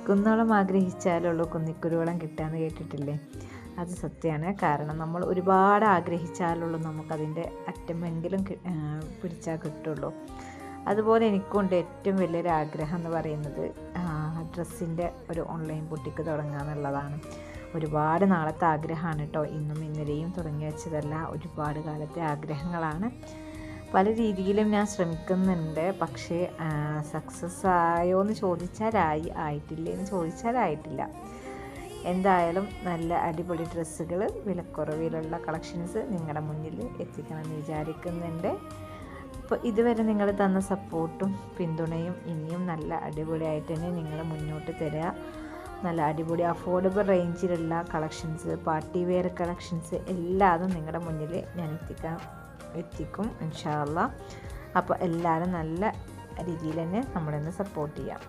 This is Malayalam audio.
കുന്നോളം ആഗ്രഹിച്ചാലുള്ളൂ കുന്നിക്കുരുവോളം കിട്ടാന്ന് കേട്ടിട്ടില്ലേ? അത് സത്യമാണ്. കാരണം നമ്മൾ ഒരുപാട് ആഗ്രഹിച്ചാലുള്ളൂ നമുക്കതിൻ്റെ അറ്റമെങ്കിലും പിടിച്ചാൽ കിട്ടുള്ളൂ. അതുപോലെ എനിക്കുണ്ട് ഏറ്റവും വലിയൊരു ആഗ്രഹം എന്ന് പറയുന്നത് ഡ്രസ്സിൻ്റെ ഒരു ഓൺലൈൻ ബുട്ടിക്ക് തുടങ്ങുക എന്നുള്ളതാണ്. ഒരുപാട് നാളത്തെ ആഗ്രഹമാണ് കേട്ടോ. ഇന്നും ഇന്നലെയും തുടങ്ങി വെച്ചതല്ല, ഒരുപാട് കാലത്തെ ആഗ്രഹങ്ങളാണ്. പല രീതിയിലും ഞാൻ ശ്രമിക്കുന്നുണ്ട്. പക്ഷേ സക്സസ് ആയോ എന്ന് ചോദിച്ചാൽ ആയിട്ടില്ല എന്ന് ചോദിച്ചാൽ ആയിട്ടില്ല. എന്തായാലും നല്ല അടിപൊളി ഡ്രസ്സുകൾ വിലക്കുറവിലുള്ള കളക്ഷൻസ് നിങ്ങളുടെ മുന്നിൽ എത്തിക്കണമെന്ന് വിചാരിക്കുന്നുണ്ട്. അപ്പോൾ ഇതുവരെ നിങ്ങൾ തന്ന സപ്പോർട്ടും പിന്തുണയും ഇനിയും നല്ല അടിപൊളിയായിട്ട് തന്നെ നിങ്ങൾ മുന്നോട്ട് തരിക. നല്ല അടിപൊളി അഫോർഡബിൾ റേഞ്ചിലുള്ള കളക്ഷൻസ്, പാർട്ടി വെയർ കളക്ഷൻസ് എല്ലാതും നിങ്ങളുടെ മുന്നിൽ ഞാൻ എത്തിക്കും ഇൻഷാ അല്ലാഹ്. അപ്പോൾ എല്ലാവരും നല്ല രീതിയിൽ തന്നെ നമ്മളൊന്ന് സപ്പോർട്ട് ചെയ്യാം.